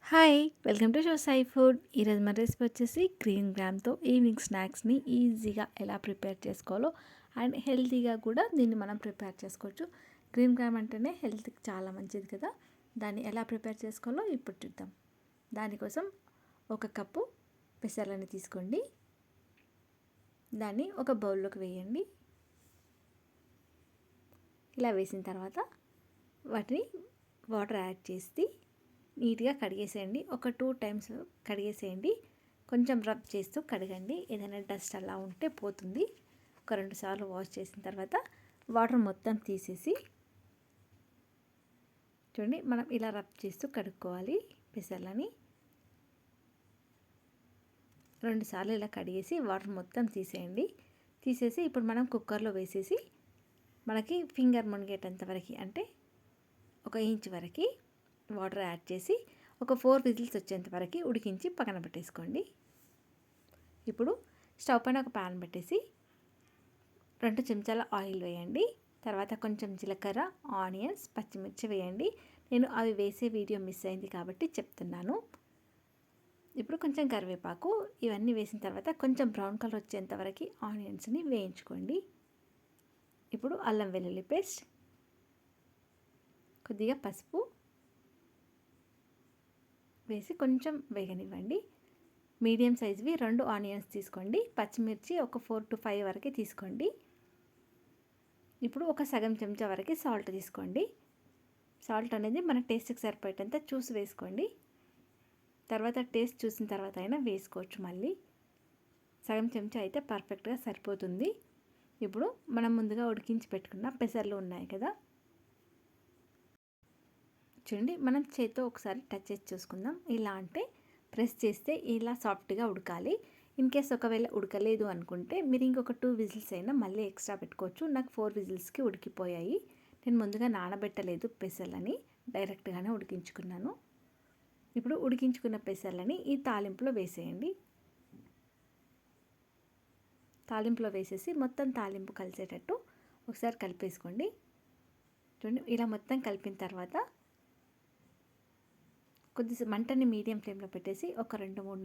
Hi! Welcome to show Sai food. ఈరోజు మన recipe వచ్చేసి గ్రీన్ గ్రామ్‌తో ఈవినింగ్ స్నాక్స్‌ని ఈజీగా ఎలా ప్రిపేర్ చేసుకోవాలో అండ్ హెల్తీగా కూడా దీన్ని మనం ప్రిపేర్ చేసుకోవచ్చు. గ్రీన్ గ్రామ్ అంటేనే హెల్త్‌కి చాలా మంచిది కదా! దాన్ని ఎలా ప్రిపేర్ చేసుకోవాలో ఇప్పుడు చూద్దాం. దానికోసం ఒక కప్పు పెసర్లని తీసుకోండి. దాన్ని ఒక బౌల్లోకి వేయండి. ఇలా వేసిన తర్వాత వాటిని వాటర్ యాడ్ చేసి నీట్గా కడిగేసేయండి. ఒక 2 టైమ్స్ కడిగేసేయండి. కొంచెం రబ్ చేస్తూ కడగండి. ఏదైనా డస్ట్ అలా ఉంటే పోతుంది. ఒక 2 సార్లు వాష్ చేసిన తర్వాత వాటర్ మొత్తం తీసేసి చూడండి, మనం ఇలా రబ్ చేస్తూ కడుక్కోవాలి పెసర్లని. 2 సార్లు ఇలా కడిగేసి వాటర్ మొత్తం తీసేయండి. తీసేసి ఇప్పుడు మనం కుక్కర్లో వేసేసి మనకి ఫింగర్ మునిగేటంత వరకు, అంటే 1 ఇంచ్ వరకు వాటర్ యాడ్ చేసి ఒక 4 విజిల్స్ వచ్చేంత వరకు ఉడికించి పక్కన పెట్టేసుకోండి. ఇప్పుడు స్టవ్ పైన ఒక ప్యాన్ పెట్టేసి 2 చెంచాల ఆయిల్ వేయండి. తర్వాత కొంచెం జీలకర్ర, ఆనియన్స్, పచ్చిమిర్చి వేయండి. నేను అవి వేసే వీడియో మిస్ అయింది కాబట్టి చెప్తున్నాను. ఇప్పుడు కొంచెం కరివేపాకు, ఇవన్నీ వేసిన తర్వాత కొంచెం బ్రౌన్ కలర్ వచ్చేంత వరకు ఆనియన్స్ని వేయించుకోండి. ఇప్పుడు అల్లం వెల్లుల్లి పేస్ట్, కొద్దిగా పసుపు వేసి కొంచెం వేగనివ్వండి. మీడియం సైజువి 2 ఆనియన్స్ తీసుకోండి. పచ్చిమిర్చి ఒక 4 to 5 వరకు తీసుకోండి. ఇప్పుడు ఒక సగం చెంచా వరకు సాల్ట్ తీసుకోండి. సాల్ట్ అనేది మన టేస్ట్కి సరిపోయేటంత చూసి వేసుకోండి. తర్వాత టేస్ట్ చూసిన తర్వాత అయినా వేసుకోవచ్చు. మళ్ళీ సగం చెంచా అయితే పర్ఫెక్ట్గా సరిపోతుంది. ఇప్పుడు మనం ముందుగా ఉడికించి పెట్టుకున్న పెసర్లు ఉన్నాయి కదా, చూడండి, మనం చేత్తో ఒకసారి టచ్ చేసి చూసుకుందాం. ఇలా అంటే ప్రెస్ చేస్తే ఇలా సాఫ్ట్గా ఉడకాలి. ఇన్ కేస్ ఒకవేళ ఉడకలేదు అనుకుంటే మీరు ఇంకొక 2 విజిల్స్ అయినా మళ్ళీ ఎక్స్ట్రా పెట్టుకోవచ్చు. నాకు 4 విజిల్స్కి ఉడికిపోయాయి. నేను ముందుగా నానబెట్టలేదు పెసర్లని, డైరెక్ట్గానే ఉడికించుకున్నాను. ఇప్పుడు ఉడికించుకున్న పెసర్లని ఈ తాలింపులో వేసేయండి. తాలింపులో వేసేసి మొత్తం తాలింపు కలిసేటట్టు ఒకసారి కలిపేసుకోండి. చూడండి, ఇలా మొత్తం కలిపిన తర్వాత కొద్దిసేపు మంటని మీడియం ఫ్లేమ్లో పెట్టేసి ఒక 2-3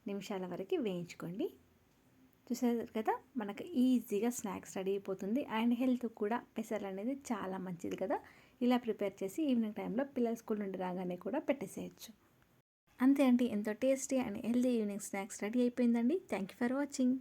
నిమిషాల వరకు వేయించుకోండి. చూసారు కదా, మనకు ఈజీగా స్నాక్స్ రెడీ అయిపోతుంది. అండ్ హెల్త్ కూడా పెసర్లు అనేది చాలా మంచిది కదా. ఇలా ప్రిపేర్ చేసి ఈవినింగ్ టైంలో పిల్లలు స్కూల్ నుండి రాగానే కూడా పెట్టేసేయచ్చు. అంతే అండి, ఎంతో tasty and healthy evening snacks ready అయిపోయిందండి. Thank you for watching.